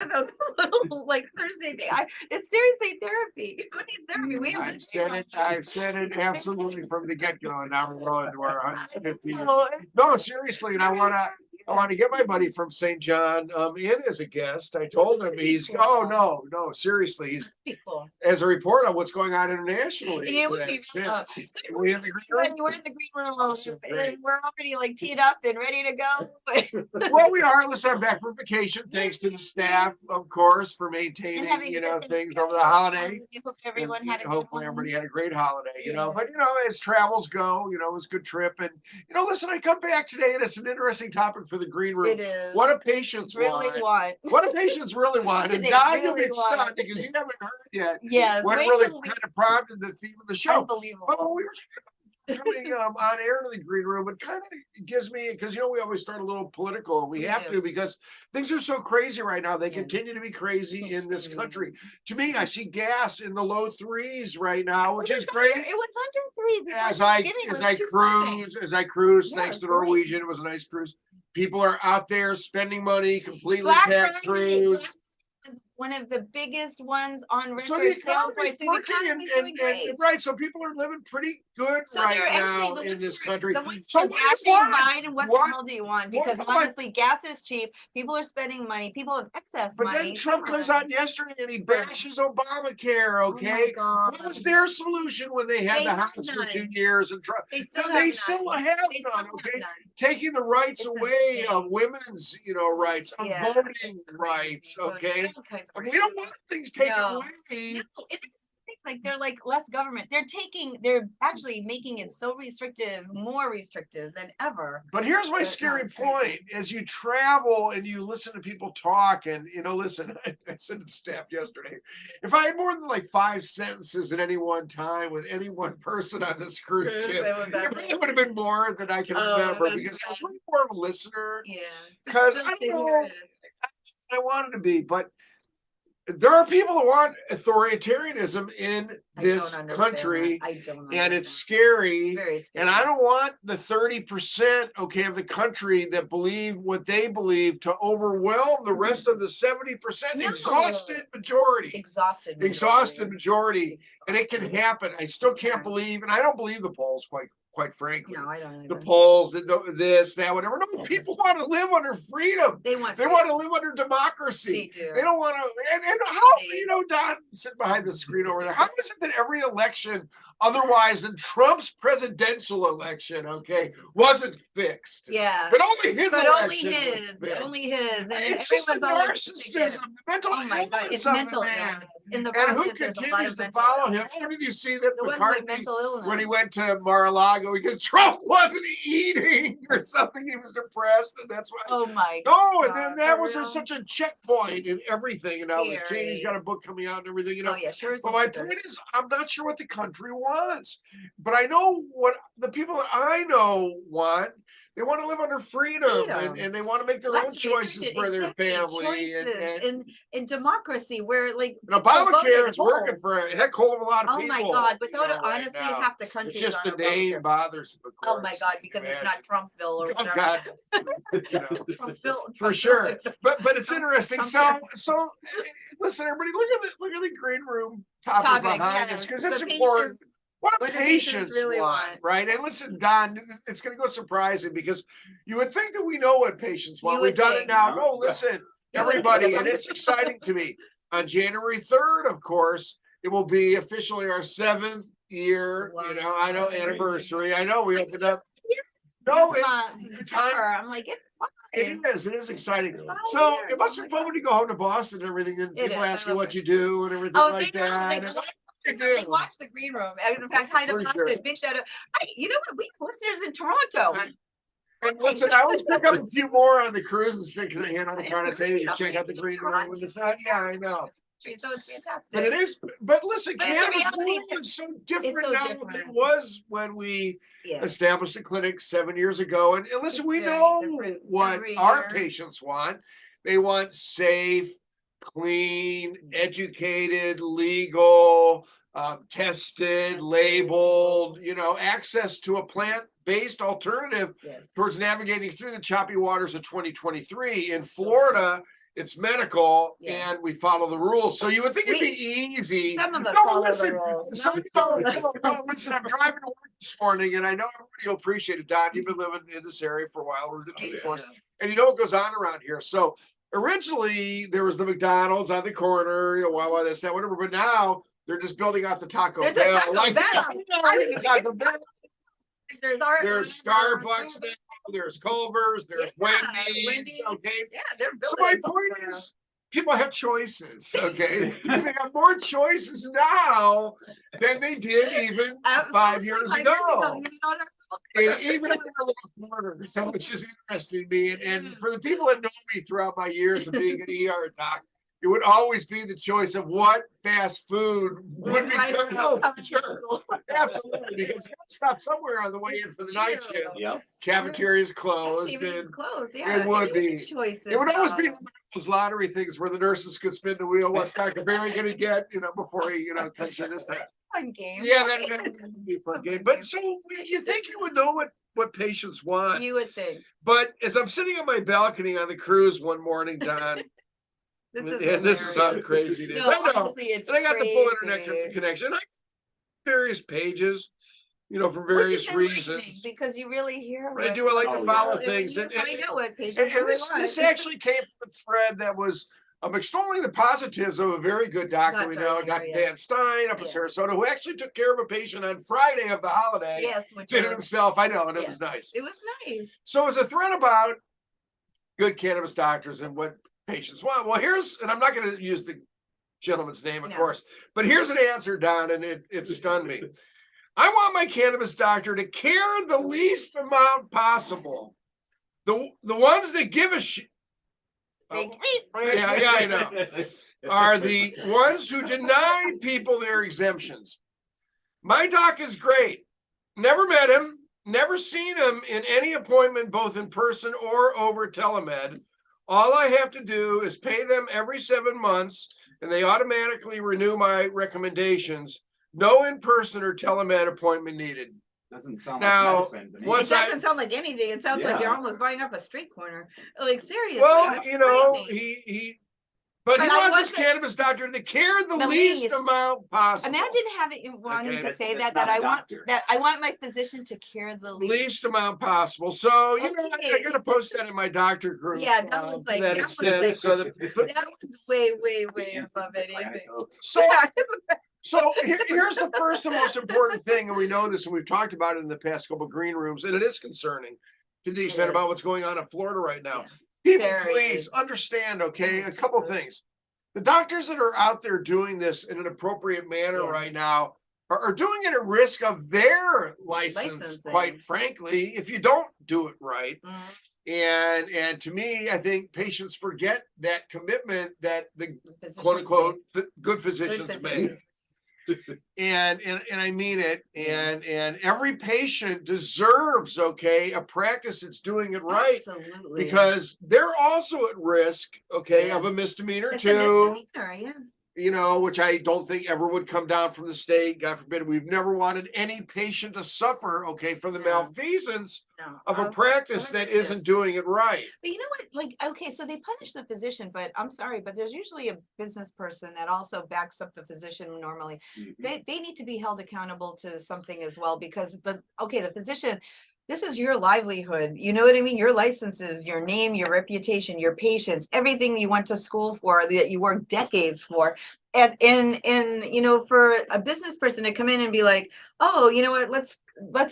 those little like Thursday thing. It's seriously therapy. Who needs therapy? We have I've said it absolutely from the get-go, and now we're going to our 150. Oh, No, seriously, and I want to get my buddy from St. John in as a guest. I told him no, seriously, he's cool. as a report on what's going on internationally. Yeah, To that we, extent. We in the green room? we're in the green room Awesome, and great. we're already like teed up and ready to go. Well, we are. Listen, I'm back from vacation. Thanks to the staff, of course, for maintaining, having you a know, good things over the holiday. I hope everyone And had a good hopefully one. everybody had a great holiday, you know. Yeah. But you know, as travels go, you know, it was a good trip. And you know, listen, I come back today and it's an interesting topic for the green room. It is. What do patients Really want? What do patients really want? And They Don, you'll really get stunned want. because you haven't heard yet. Yes. What wait really till we- kind of prompted the theme of the show. Unbelievable. But when we were coming on air to the green room, it kind of gives me, because you know we always start a little political, and we have to because things are so crazy right now. They continue to be crazy in this country. To me, I see gas in the low threes right now, which is great. It was under 3. As I cruise, thanks to Norwegian, it was a nice cruise. People are out there spending money, completely Black packed Friday cruise. is one of the biggest ones on record. So the sales economy's wise. working, and right, so people are living pretty good right now in this country. So Biden, what the hell do you want? Because what- honestly, gas is cheap. People are spending money. People have excess But money. then Trump comes out yesterday and he bashes Obamacare. Oh Okay, what was their solution when they had They the have House for none. 2 years and Trump? They still They have still none. have They still none. have Okay, none. taking the rights It's away insane. of women's, you know, rights, of Yeah, voting it's rights. crazy. Okay, All kinds of we don't want things taken No. away. No, it's like they're like less government. They're actually making it so restrictive, more restrictive than ever. But here's my No, scary it's crazy. point: as you travel and you listen to people talk, and you know, listen, I said to the staff yesterday, if I had more than like 5 sentences at any one time with any one person on this cruise ship, it would have been more than I can remember because I was really more of a listener. Yeah, Because I don't know, I wanted to be, but there are people who want authoritarianism in this country, and it's scary. It's very scary. And I don't want the 30%, okay, of the country that believe what they believe to overwhelm the rest of the 70% No. exhausted majority. Exhausted majority. And it can happen. I still can't believe, and I don't believe the polls quite frankly. No, I don't. The polls, this, that, whatever. No, people want to live under freedom. They want to live under democracy. They do. They don't want to. And how, you know, Don, sitting behind the screen over there, how is it that every election, otherwise than Trump's presidential election, okay, wasn't fixed? Yeah. But only his election only was his. fixed. Only his. And It's just the narcissism, the mental Oh my God, illness it's of the mental man. illness. And the And problem who is there's a lot continues of to mental follow him? illness. Oh, did you see that The ones with McCarthy, mental illness. when he went to Mar-a-Lago, because Trump wasn't eating or something, he was depressed, and that's why. Oh my No, and God, then that for was real? such a checkpoint in everything. And now Liz Scary. Cheney's got a book coming out and everything, you know. Oh yeah, sure. But my point is, I'm not sure what the country wants, but I know what the people that I know want. They want to live under freedom. And they want to make their own choices for their family. And in democracy, where like Obamacare is working for a heck of a lot of oh people. my God, but right honestly, now. half the country It's just is the on name bothers them, of Oh course. my God, because it's not Trumpville or Oh whatever. God. You know, Trumpville, for sure. But it's Trump- interesting. Trump- So listen, everybody, look at the green room topic behind us, because it's important. What do patients really want, right? And listen, Don, it's going to go surprising because you would think that we know what patients want. We've done it now. No, listen, everybody, and it's exciting to me. On January 3rd, of course, it will be officially our 7th year. Wow. You know, I know anniversary. I know we opened up. No, it's time. I'm like, It is exciting. So it must be fun when you go home to Boston and everything, and people ask you what you do and everything like that. They watch the green room. And in fact, hi to Boston. Big shout out. You know what? We have listeners in Toronto. And listen, I always pick up a few more on the cruises thing because I'm trying to say you check out the green room with the sun. Yeah, I know. So it's fantastic. But it is. But listen, cannabis is so different now than it was when we established the clinic 7 years ago. And listen, we know what our patients want. They want safe, clean, educated, legal, tested, labeled, you know, access to a plant-based alternative towards navigating through the choppy waters of 2023. In Florida, it's medical, Yeah. and we follow the rules. So you would think it'd be easy. Some of us No, follow listen, the rules. listen, I'm driving to work this morning, and I know everybody will appreciate it. Don, you've been living in this area for a while. We're and you know what goes on around here. So originally there was the McDonald's on the corner, Wawa, this, that, whatever. But now they're just building out the Taco Bell. There's Starbucks now, there's Culver's, there's Wendy's. Okay. Yeah, they're building. So my point is, people have choices. Okay. They have more choices now than they did even 5 years ago. Even in the corner, so it's just interesting to me. And for the people that know me throughout my years of being an ER doc, it would always be the choice of what fast food would be coming. Sure. Absolutely, because you got to stop somewhere on the way in for the night shift. Yep. Cafeteria's closed. Actually, it's closed. Yeah, it would be. Choices. It would always be those lottery things where the nurses could spin the wheel. What's Dr. Barry going to get? Before he, comes in this time. Fun game. Yeah, that would be a fun game. But so you think you would know what patients want? You would think. But as I'm sitting on my balcony on the cruise one morning, Don. This is how crazy it is. No, I know. honestly, it's and I got crazy. the full internet connection. I got various pages, for various reasons. Because you really hear. I do. I like to follow things. And find out what patients and really this actually came from a thread that was extolling the positives of a very good doctor we know, Dr. Dan Stein up in Sarasota, who actually took care of a patient on Friday of the holiday. Yes, which did it himself. I know, and it was nice. It was nice. So it was a thread about good cannabis doctors and what patients want. Well, and I'm not going to use the gentleman's name, of course, but here's an answer, Don, and it stunned me. I want my cannabis doctor to care the least amount possible. The ones that give a shit. Yeah, I know. Are the ones who deny people their exemptions. My doc is great. Never met him, never seen him in any appointment, both in person or over telemed. All I have to do is pay them every 7 months, and they automatically renew my recommendations. No in-person or telemed appointment needed. Doesn't sound now, like medicine to me. It doesn't sound like anything. It sounds like you're almost buying up a street corner. Like, seriously. Well, but he wants his cannabis doctor to care the least amount possible. Imagine wanting to say that I want my physician to care the least amount possible. So I'm gonna post that in my doctor group. Yeah, that one's like that one's way above anything. So here's the first and most important thing, and we know this, and we've talked about it in the past couple of green rooms, and it is concerning to the extent about what's going on in Florida right now. People, please understand, okay, a couple things. The doctors that are out there doing this in an appropriate manner right now are doing it at risk of their license, quite frankly, if you don't do it right. And to me, I think patients forget that commitment that the quote unquote good physicians make. And I mean it. And every patient deserves, a practice that's doing it right. Absolutely. Because they're also at risk, of a misdemeanor too. Which I don't think ever would come down from the state. God forbid. We've never wanted any patient to suffer, from the malfeasance of a practice that isn't doing it right. But you know what? So they punish the physician, but I'm sorry, but there's usually a business person that also backs up the physician normally. They need to be held accountable to something as well, because the physician, this is your livelihood. You know what I mean? Your licenses, your name, your reputation, your patients, everything you went to school for, that you worked decades for. And for a business person to come in and be like, oh, you know what, let's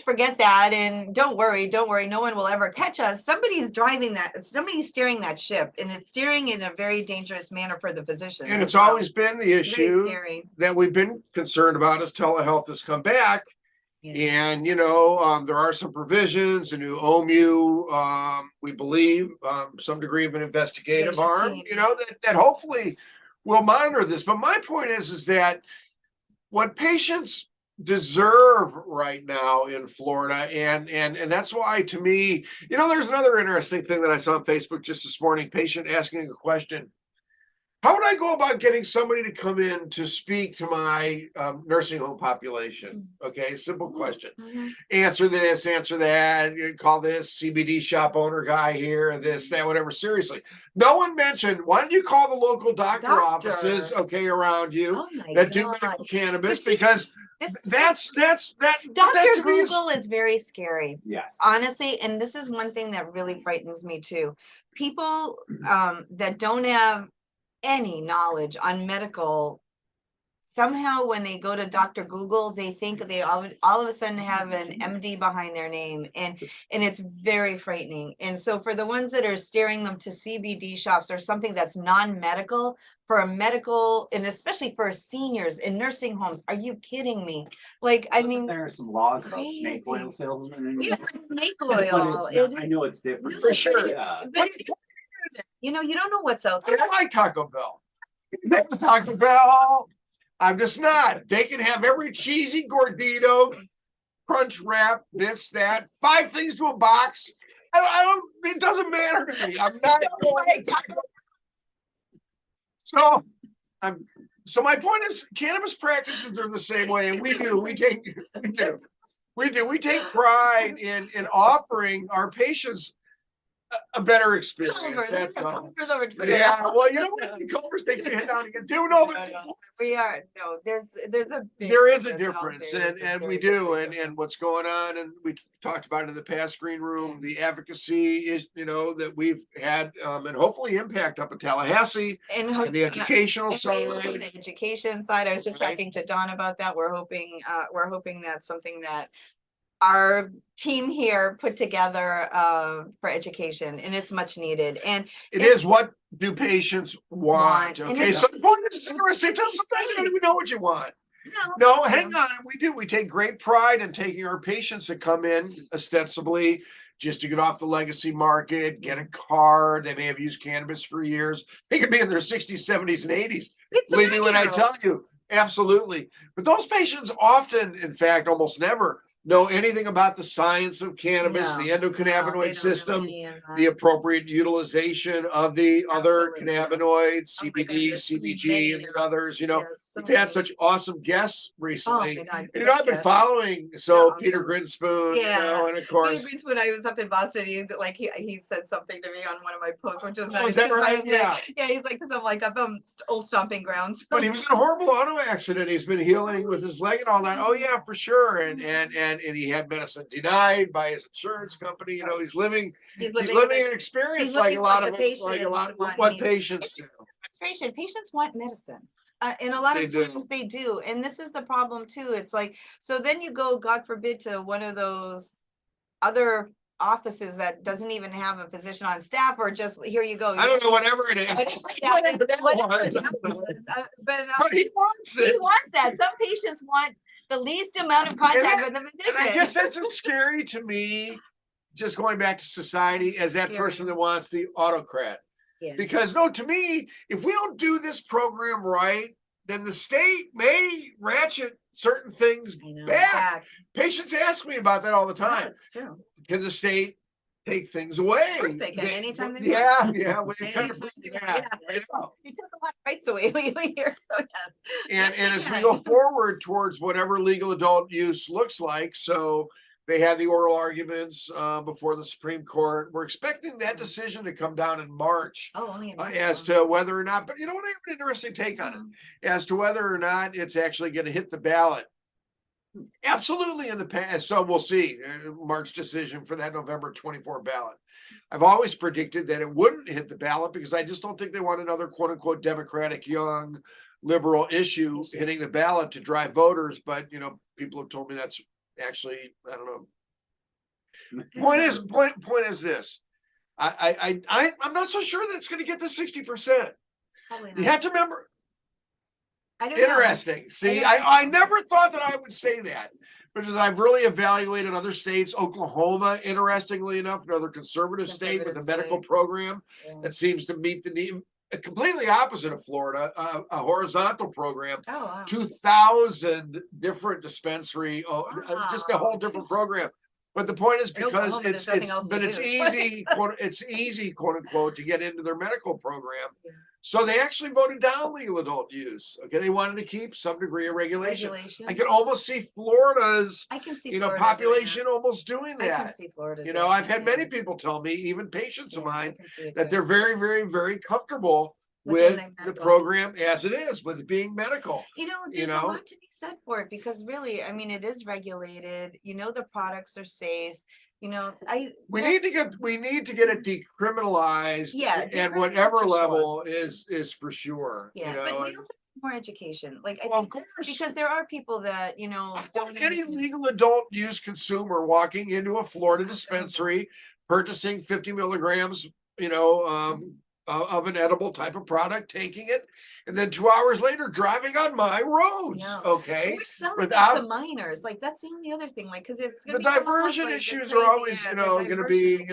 forget that. And don't worry. No one will ever catch us. Somebody's driving that. Somebody's steering that ship, and it's steering in a very dangerous manner for the physician. And it's always been the issue that we've been concerned about as telehealth has come back. And, there are some provisions, a new OMU, we believe, some degree of an investigative arm, that hopefully will monitor this. But my point is that what patients deserve right now in Florida, and that's why, to me, there's another interesting thing that I saw on Facebook just this morning, patient asking a question. How would I go about getting somebody to come in to speak to my nursing home population? Okay, simple question. Answer this, answer that. You call this CBD shop owner guy here, this, that, whatever. Seriously, no one mentioned. Why don't you call the local doctor offices, okay, around you that do medical cannabis? Because that's Dr. Google is very scary. Yes, honestly, and this is one thing that really frightens me too. People that don't have any knowledge on medical, somehow when they go to Dr. Google, they think they all of a sudden have an MD behind their name, and it's very frightening. And so for the ones that are steering them to CBD shops or something that's non-medical, for a medical, and especially for seniors in nursing homes, are you kidding me? Like, I mean, there are some laws about snake oil salesmen. Yeah, snake oil. I know it's different for sure. But you know, you don't know what's out there. I like Taco Bell. Taco Bell. I'm just not. They can have every cheesy gordito, crunch wrap, this, that, 5 things to a box. I don't, it doesn't matter to me. I'm not going. So my point is, cannabis practices are the same way, and we take pride in offering our patients a better experience. That's all. Yeah, well, you know what? The Culver's takes a hit down again too. No, but there is a difference, and we do, and what's going on, and we talked about it in the past green room. The advocacy is, that we've had, and hopefully impact up in Tallahassee, and the educational side. The education side. I was just talking to Don about that. We're hoping that's something that our team here put together for education, and it's much needed. And it is, what do patients want? Okay, so the point is interesting. Sometimes you don't even know what you want. No, hang on. We take great pride in taking our patients that come in ostensibly just to get off the legacy market, get a card. They may have used cannabis for years. They could be in their 60s, 70s, and 80s. Believe me when I tell you, absolutely. But those patients often, in fact, almost never know anything about the science of cannabis, the endocannabinoid system, the appropriate utilization of the other cannabinoids, CBD, CBG, and the others. We've had such awesome guests recently. I've been following. So Peter Grinspoon, and of course Peter Grinspoon. I was up in Boston. He said something to me on one of my posts, which was nice. Is that right? Yeah. He's like, because I'm like, I'm old stomping grounds. But he was in a horrible auto accident. He's been healing with his leg and all that. Oh yeah, for sure. And he had medicine denied by his insurance company. He's living an experience like a lot of what patients do. Frustration. Patients want medicine. And a lot of times they do. And this is the problem too. It's like, so then you go, God forbid, to one of those other offices that doesn't even have a physician on staff, or just, here you go. I don't know, whatever it is. But he wants it. He wants that. Some patients want the least amount of contact with the physician. And I guess that's as scary to me, just going back to society, as that person that wants the autocrat. Yeah. Because to me, if we don't do this program right, then the state may ratchet certain things back. Patients ask me about that all the time. It's true. Can the state take things away? Of course they can. Anytime they want. You took a lot of rights away here. And as we go forward towards whatever legal adult use looks like, so they had the oral arguments before the Supreme Court. We're expecting that decision to come down in March as to whether or not, but I have an interesting take on it, as to whether or not it's actually going to hit the ballot. Absolutely in the past. So we'll see. March decision for that November 24 ballot. I've always predicted that it wouldn't hit the ballot because I just don't think they want another quote unquote Democratic young liberal issue hitting the ballot to drive voters. But, people have told me that's actually, I don't know. Point is this. I'm not so sure that it's going to get to 60%. You have to remember. Interesting. See, I never thought that I would say that, because I've really evaluated other states. Oklahoma, interestingly enough, another conservative state with a medical program that seems to meet the need. Completely opposite of Florida, a horizontal program, 2,000 different dispensary, just a whole different program. But the point is, because it's easy, quote unquote, to get into their medical program. So they actually voted down legal adult use. Okay, they wanted to keep some degree of regulation. I can almost see Florida's, I can see Florida population almost doing that. I can see Florida. I've had many people tell me, even patients of mine, that they're very, very, very comfortable with the program as it is, with it being medical. There's a lot to be said for it, because really, I mean, it is regulated. The products are safe. We need to get it decriminalized at whatever level is for sure. But we also need more education. Like, I Well, think, of course, because there are people that don't. any legal adult use consumer walking into a Florida dispensary, purchasing 50 milligrams, of an edible type of product, taking it, and then 2 hours later driving on my roads. Okay, we're selling to minors. Like, that's the only other thing. Like, because it's the diversion issues are always, going to be,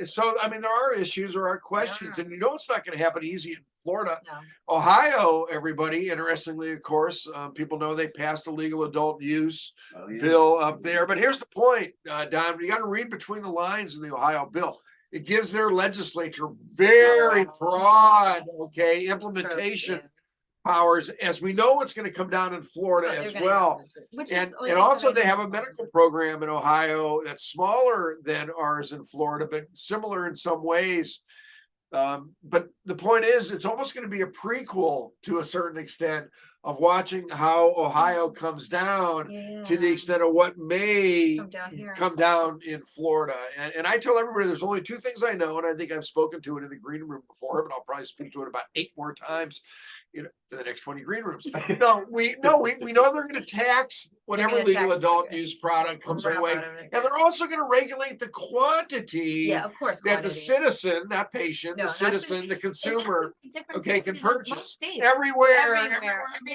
so I mean, there are issues, there are questions, and it's not going to happen easy in Florida. Ohio, everybody, interestingly, of course, people know they passed a legal adult use bill up there. But here's the point, Don, you got to read between the lines in the Ohio bill. It gives their legislature very broad, implementation powers, as we know what's going to come down in Florida as well. And also they have a medical program in Ohio that's smaller than ours in Florida, but similar in some ways. But the point is, it's almost going to be a prequel to a certain extent of watching how Ohio comes down to the extent of what may come down in Florida. And I tell everybody there's only two things I know, and I think I've spoken to it in the green room before, but I'll probably speak to it about 8 more times in the next 20 green rooms. We know they're going to tax whatever legal adult use product comes our way. And they're also going to regulate the quantity that the citizen, not patient, the citizen, the consumer, can purchase everywhere.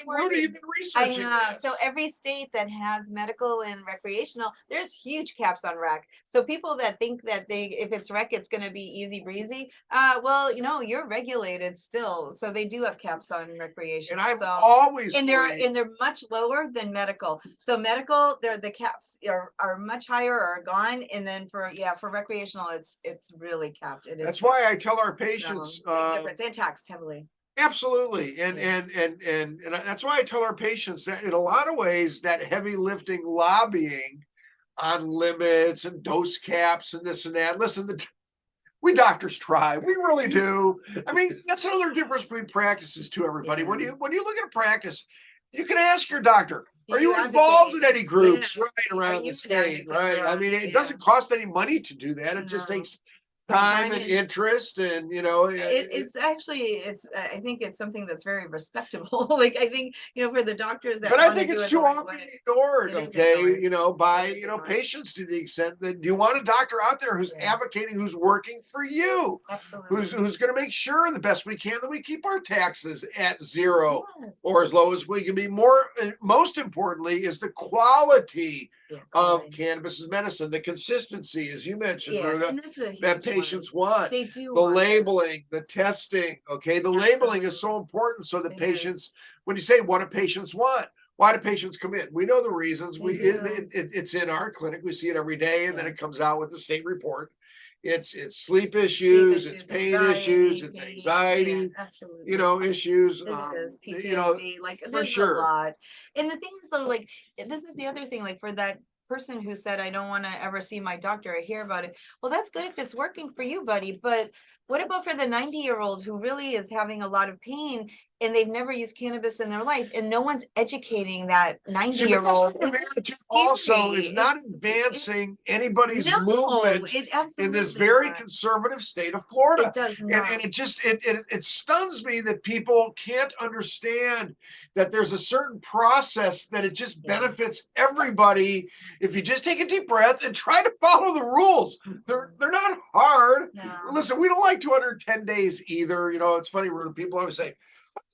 Ruta, you've been researching this. So every state that has medical and recreational, there's huge caps on rec. So people that think that if it's rec, it's going to be easy breezy. Well, you're regulated still. So they do have caps on recreation. And I've always they're much lower than medical. So medical, the caps are much higher or are gone. And then for recreational, it's really capped. That's why I tell our patients difference, and taxed heavily. Absolutely. And that's why I tell our patients that in a lot of ways, that heavy lifting lobbying on limits and dose caps and this and that. Listen, we doctors try. We really do. I mean, that's another difference between practices too, everybody. When you look at a practice, you can ask your doctor, are you involved in any groups around the state? Right. I mean, it doesn't cost any money to do that. It just takes time and interest, and it's actually I think it's something that's very respectable. Like, I think for the doctors that, but I think it's too often ignored, by patients, to the extent that you want a doctor out there who's advocating, who's working for you, absolutely, who's going to make sure the best we can that we keep our taxes at zero or as low as we can be. Most importantly is the quality of cannabis as medicine, the consistency, as you mentioned, that patients want. They do the labeling, the testing. The labeling is so important, so the patients, when you say what do patients want, why do patients come in? We know the reasons. It's in our clinic. We see it every day, and then it comes out with the state report. It's sleep issues, it's pain issues, it's anxiety, issues. It is PTSD, there's a lot. And the thing is, though, this is the other thing, for that person who said, I don't want to ever see my doctor or hear about it. Well, that's good if it's working for you, buddy. But what about for the 90-year-old who really is having a lot of pain and they've never used cannabis in their life, and no one's educating that 90-year-old? Also is not advancing anybody's movement in this very conservative state of Florida. It does not. And it just it stuns me that people can't understand that there's a certain process that it just benefits everybody if you just take a deep breath and try to follow the rules. They're not hard. No. Listen, we don't like 210 days either. It's funny, Ruta, people always say,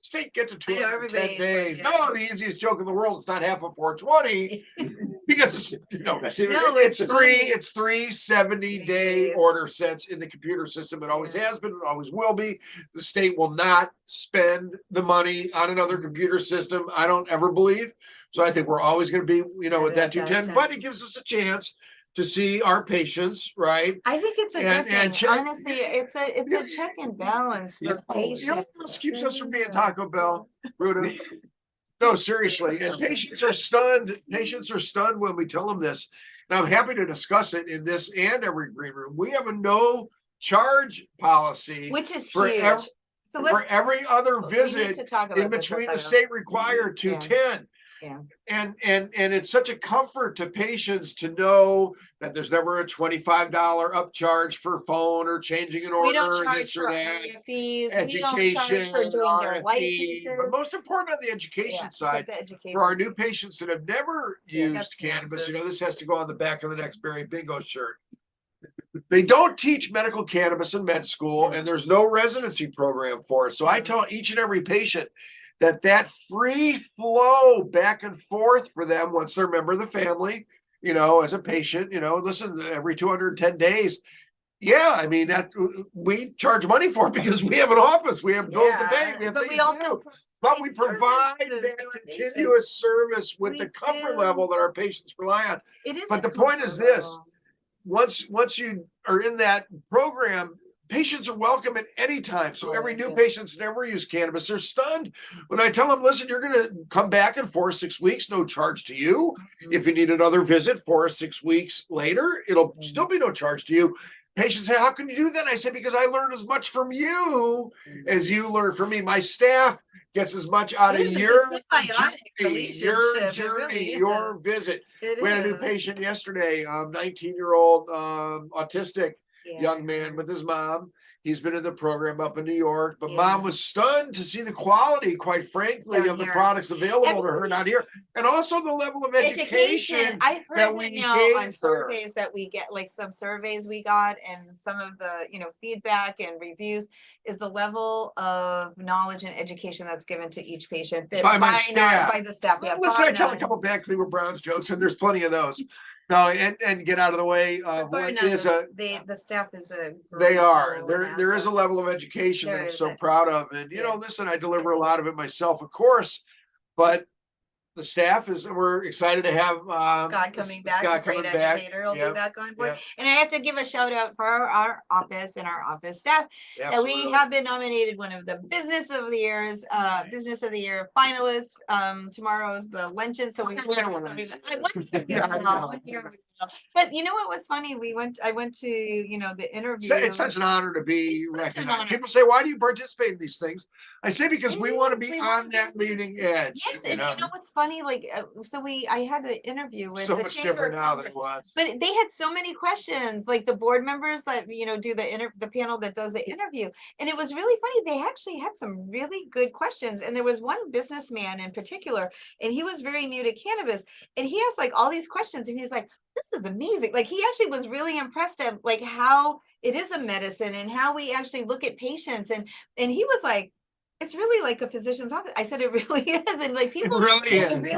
state get to 210 days. No, the easiest joke in the world. It's not half of 420 because it's three 70-day order sets in the computer system. It always has been. It always will be. The state will not spend the money on another computer system. I don't ever believe. So I think we're always going to be, with that 210. But it gives us a chance to see our patients, right? I think it's a And- good and thing. Honestly, it's a check and balance for You know patients. what else keeps us from being Taco Bell, Ruta? No, seriously, and patients are stunned. Patients are stunned when we tell them this. And I'm happy to discuss it in this and every green room. We have a no charge policy Which is for huge. So for every other we need visit to talk in about this between the outside of- state required to Yeah. 10. Yeah. And it's such a comfort to patients to know that there's never a $25 upcharge for phone or changing an We don't order, charge this or for that. fees. We don't charge Education, for doing their RFE, but licenses. most important on the Yeah, education but side, the education for our side. new patients that have never Yeah, used that's cannabis, massive. you know, this has to go on the back of the next Barry Bingo shirt. They don't teach medical cannabis in med school, and there's no residency program for it. So I tell each and every patient that free flow back and forth for them once they're a member of the family, you know, as a patient, you know, listen, every 210 days. Yeah, I mean, that we charge money for it because we have an office, we have bills to pay, we have but things we to also do. But we provide services that to our continuous service with We the comfort do. level that our patients rely on. It is. But a the point is comfort this: level. once you are in that program, patients are welcome at any time. So every new Always, patient's never used cannabis. They're stunned when I tell them, listen, you're going to come back in 4 or 6 weeks, no charge to you. If you need another visit 4 or 6 weeks later, it'll still be no charge to you. Patients say, how can you do that? I say, because I learned as much from you as you learned from me. My staff gets as much out It of is, it's a your symbiotic relationship, it journey, really your is. visit. It We had a new is. patient yesterday, 19-year-old autistic Yeah. young man with his mom. He's been in the program up in New York, but Yeah. mom was stunned to see the quality, quite frankly, Down of the here. products available to her not here, and also the level of education I've heard that that we now gave on her. surveys that we get, like some surveys we got, and some of the feedback and reviews is the level of knowledge and education that's given to each patient that By my staff. by the staff. Yeah, Listen, by I tell a none. couple back Cleveland Browns jokes, and there's plenty of those. No, and get out of the way of Bar what none, is a. the staff is a They great are. tool There and there is a asset. level of education that There I'm is so it. proud of, and you know, listen, I deliver a lot of it myself, of course, but the staff is. We're excited to have Scott coming back, a great educator, will be back on board. Yep. And I have to give a shout out for our office and our office staff. Absolutely. We have been nominated one of the business of the year finalists. Tomorrow is the luncheon, so we. I won here. But you know what was funny? I went to the interview. It's such an honor to be It's such an recognized. honor. People say, "Why do you participate in these things?" I say because It we want to is, be we on want that to- leading edge. Yes, and you know what's funny? Like, I had the interview with So the much Chamber different of now than it Commerce. was. But they had so many questions, like the board members that do the panel that does the interview, and it was really funny. They actually had some really good questions, and there was one businessman in particular, and he was very new to cannabis, and he asked like all these questions, and he's like, "This is amazing!" Like he actually was really impressed at like how it is a medicine and how we actually look at patients, and he was like, "It's really like a physician's office." I said, "It really is," and like people really is. except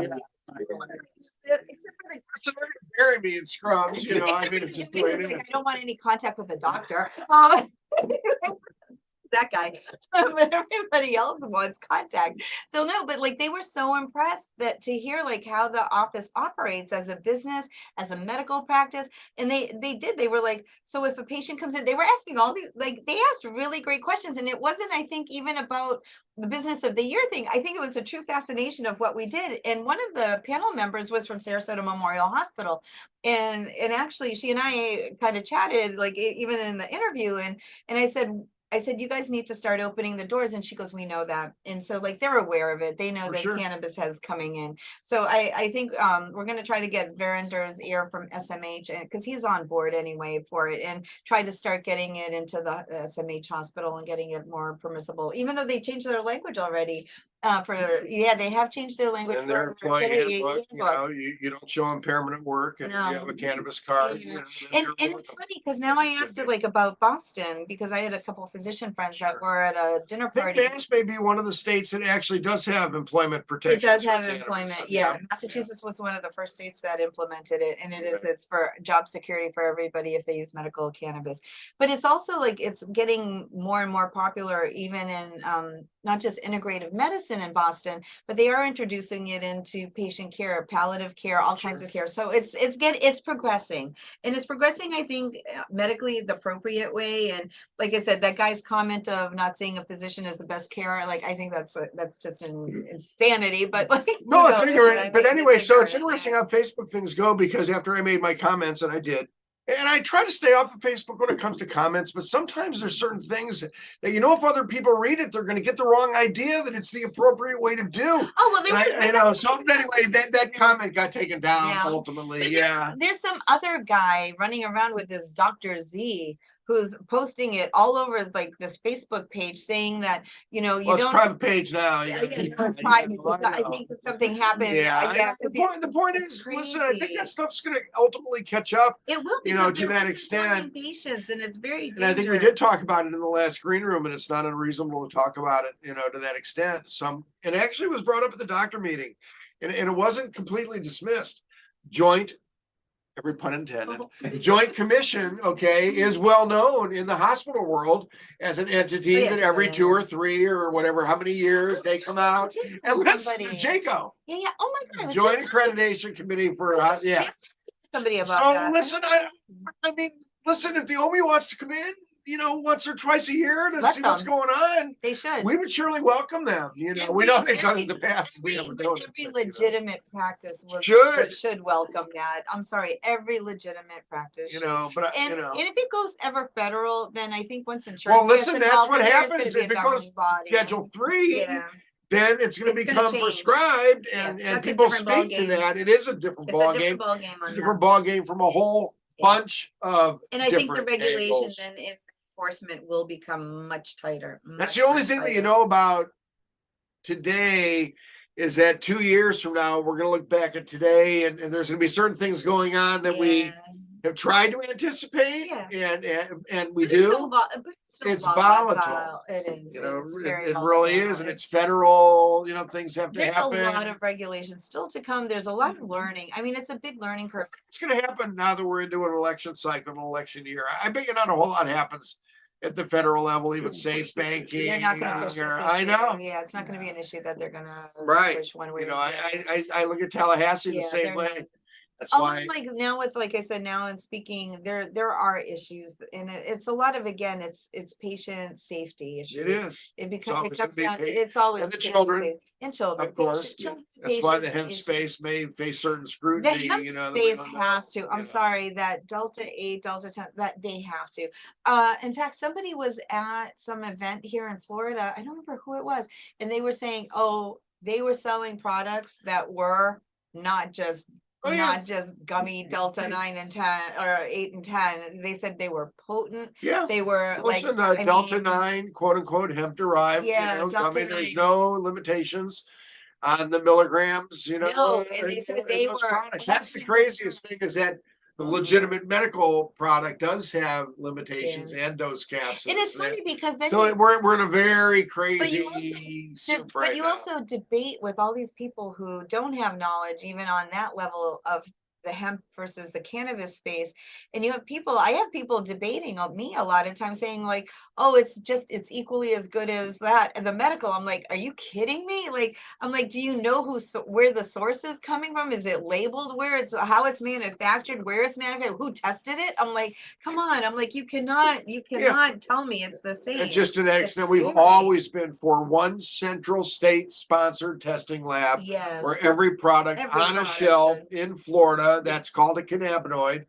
for the So they're gonna bury me in scrubs, you know. I mean, it's just the way it is. I don't want any contact with a doctor. That guy, but everybody else wants contact. So no, but like they were so impressed that to hear like how the office operates as a business, as a medical practice, and they were like, so if a patient comes in, they were asking all these, like they asked really great questions, and it wasn't, I think, even about the business of the year thing. I think it was a true fascination of what we did. And one of the panel members was from Sarasota Memorial Hospital, and actually she and I kind of chatted like even in the interview, and I said, you guys need to start opening the doors. And she goes, we know that. And so like, they're aware of it. They know that cannabis has coming in. So I think we're going to try to get Verender's ear from SMH because he's on board anyway for it, and try to start getting it into the SMH hospital and getting it more permissible, even though they changed their language already. They have changed their language. And their employee handbook, you don't show them permanent work, and you have a cannabis card. Yeah. And it's funny because now I asked her like about Boston, because I had a couple of physician friends that were at a dinner I party. think Mass may be one of the states that actually does have employment protection. It does have employment. Yeah. Massachusetts was one of the first states that implemented it, and it's for job security for everybody if they use medical cannabis. But it's also like it's getting more and more popular even in not just integrative medicine in Boston, but they are introducing it into patient care, palliative care, all kinds of care. So it's progressing, and it's progressing, I think, medically the appropriate way. And like I said, that guy's comment of not seeing a physician as the best care, like, I think that's just an insanity, but like, no, it's ignorant. I But mean, anyway, so it's ignorant, interesting how Facebook things go, because after I made my comments, and I did, and I try to stay off of Facebook when it comes to comments, but sometimes there's certain things that, if other people read it, they're going to get the wrong idea that it's the appropriate way to do. Oh, well, So anyway, that comment got taken down ultimately. There's some other guy running around with this Dr. Z who's posting it all over like this Facebook page saying that, you don't. It's a private page now. It's private. I think something happened. The point is, listen, I think that stuff's going to ultimately catch up. It will, to that extent. Patients, and it's very dangerous. And I think we did talk about it in the last green room, and it's not unreasonable to talk about it, to that extent. It actually was brought up at the doctor meeting, and it wasn't completely dismissed. Joint, every pun intended, Joint Commission, is well known in the hospital world as an entity that every 2 or 3 or whatever, how many years they come out and listen to JACO. Yeah. Oh my God. Joint Accreditation Committee for, somebody about that. Listen, I mean, listen, if the OMI wants to come in, once or twice a year to see what's going on, they should. We would surely welcome them. We know they've done in the past. Every legitimate practice should welcome that. I'm sorry, every legitimate practice. And if it goes ever federal, then I think once insurance. Well, listen, that's what happens if it goes Schedule 3. Yeah. Then it's going to become prescribed, and people speak to that. It is a different ballgame. It's a different ballgame from a whole bunch of. And I think the regulation then enforcement will become much tighter. That's the only thing that you know about today, is that 2 years from now we're going to look back at today, and there's going to be certain things going on that we have tried to anticipate, and we do. It's volatile. It is. It really is, and it's federal. Things have to happen. There's a lot of regulations still to come. There's a lot of learning. I mean, it's a big learning curve. It's going to happen now that we're into an election cycle, an election year. I bet you not a whole lot happens at the federal level, even safe banking. They're not going to push this issue. I know. Yeah, it's not going to be an issue that they're going to push one way. I look at Tallahassee the same way. That's why, like now with, like I said, now in speaking, there are issues, and it's a lot of, again, it's patient safety issues. It is. It comes down to, it's always and the children, and children, of course. That's why the hemp space may face certain scrutiny. The hemp space has to. I'm sorry, that Delta 8, Delta 10, that they have to. In fact, somebody was at some event here in Florida. I don't remember who it was, and they were saying, they were selling products that were not just gummy Delta 9 and 10 or 8 and 10. They said they were potent. Yeah. They were Delta 9, quote unquote, hemp derived. There's no limitations on the milligrams, No, and they said they were products. That's the craziest thing, is that the legitimate medical product does have limitations and dose caps. And it's funny because then we're in a very crazy but you also debate with all these people who don't have knowledge even on that level of the hemp versus the cannabis space. And I have people debating on me a lot of times saying like, it's equally as good as that. And the medical, I'm like, are you kidding me? Like, I'm like, do you know where the source is coming from? Is it labeled how it's manufactured, where it's manufactured, who tested it? I'm like, come on. I'm like, you cannot tell me it's the same. And just to that extent, we've always been for one central state sponsored testing lab, where every product on a shelf in Florida that's called a cannabinoid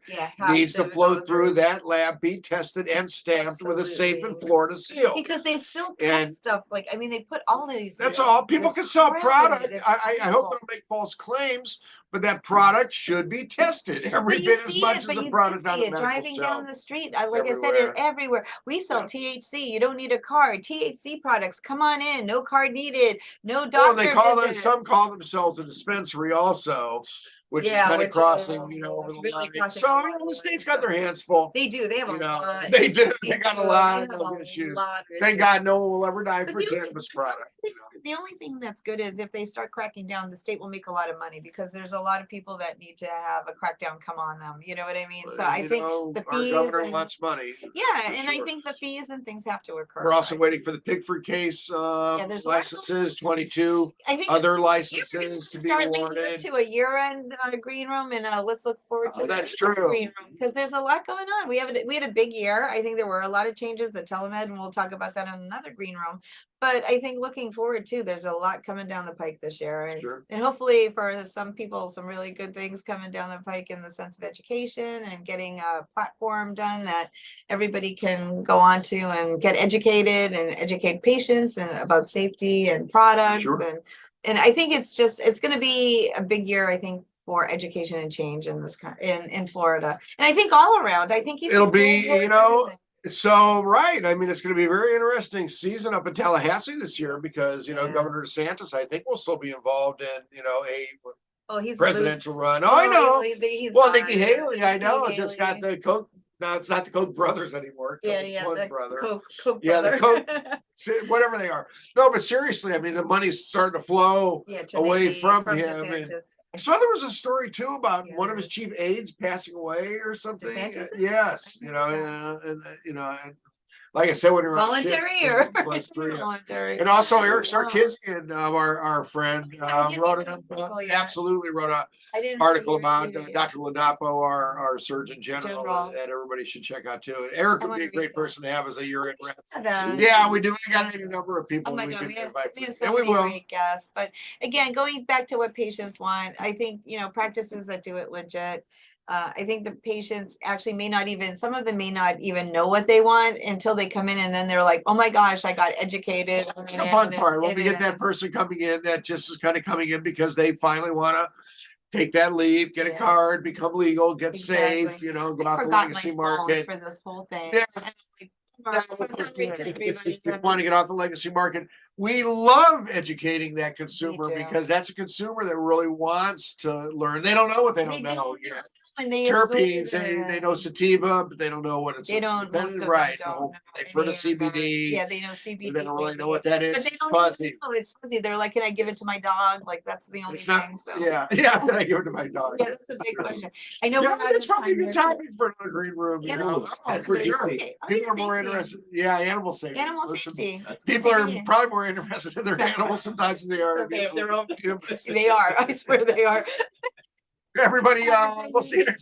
needs to flow through that lab, be tested and stamped with a safe in Florida seal. Because they still cut stuff they put all of these. That's all. People can sell product. I hope they don't make false claims, but that product should be tested every bit as much as the product on the medical driving shelf. Down the street. Like I said, everywhere. We sell THC. You don't need a card. THC products. Come on in. No card needed. No doctor visit. Some call themselves a dispensary also, which is kind of crossing, over the line. So the state's got their hands full. They do. They have a lot. They do. They got a lot of issues. Thank God no one will ever die for a cannabis product. the only thing that's good is if they start cracking down, the state will make a lot of money because there's a lot of people that need to have a crackdown come on them. You know what I mean? So I You think know, the our fees governor and, wants money. yeah, for and I sure. think the fees and things have to occur. We're also right? waiting for the Pigford case, there's a lot going licenses, 22 I think other you licenses to be start leading awarded. to a year-end green room, and let's look forward to Oh, the that's next true. green room because there's a lot going on. We had a big year. I think there were a lot of changes that telemed, and we'll talk about that in another green room. But I think looking forward too, there's a lot coming down the pike this year, and, Sure. and hopefully for some people, some really good things coming down the pike in the sense of education and getting a platform done that everybody can go on to and get educated and educate patients and about safety and products. Sure. And I think it's going to be a big year, I think, for education and change in this in Florida. And I think all around, I think even It'll be, school boards, you know, everything. so, right. I mean, it's going to be a very interesting season up in Tallahassee this year because, you know, Yeah. Governor DeSantis, I think, will still be involved in, you know, a Well, he's presidential run. Oh, I know. He's Well, not. Nikki Haley, I Nikki know, just got Haley. the Koch. No, it's not the Koch brothers anymore. Yeah, Koch yeah, one the brother. Koch Yeah, the brother. Whatever they are. No, but seriously, I mean, the money's starting to flow Yeah, to away Nikki, from him. And DeSantis. I saw there was a story too about one of Yeah. his chief aides passing away or something. DeSantis? Yes, I you didn't know, know and you know, and like I said, when you're Voluntary or voluntary, voluntary? and also Eric Wow. Sarkisian, our friend, I didn't wrote read an the article yet. absolutely wrote a I didn't article really about read it yet. Dr. Ladapo, our Surgeon General, General. that everybody should check out too. Eric I would be wanna a great read that. person to have as a year-end rep. That. Yeah, we do. We got a number of people Oh my we God, can we have invite, so and we many will. great guests. But again, going back to what patients want, I think, you know, practices that do it legit. I think the patients actually some of them may not even know what they want until they come in and then they're like, oh my gosh, I got educated. That's the fun part. When we get that is. person coming in that just is kind of coming in because they finally want to take that leap, get a Yeah. card, become legal, get Exactly. safe, you know, go I out the forgot legacy my phone market. for this whole thing. Yeah. And I'm like, That's so what we're sorry doing. to everybody. If you want to get off the legacy market, we love educating that consumer do. because that's a consumer that really wants to learn. They don't know what they don't know yet. And they Terpenes, absorb they know sativa, but they don't know what it's. They don't, most of them right. don't know They've heard of any of that. CBD. Yeah, they know CBD. They don't really know what maybe. that is. But they It's don't fuzzy. even know it's fuzzy. They're like, can I give it to my dog? Like, that's the only It's not, thing, so. yeah, can I give it to my dog? Yeah, that's a big question. I know. Yeah, we're but out that's of probably a time good here, topic for another green room, you know? Animals. Oh, for sure. Okay. Oh, People yeah, are more safety. interested, yeah, animal safety. Animal Listen, safety. people are CBD. probably more interested in their animals sometimes than they are. in Okay, their own humans. They are, I swear they are. Everybody, we'll see you next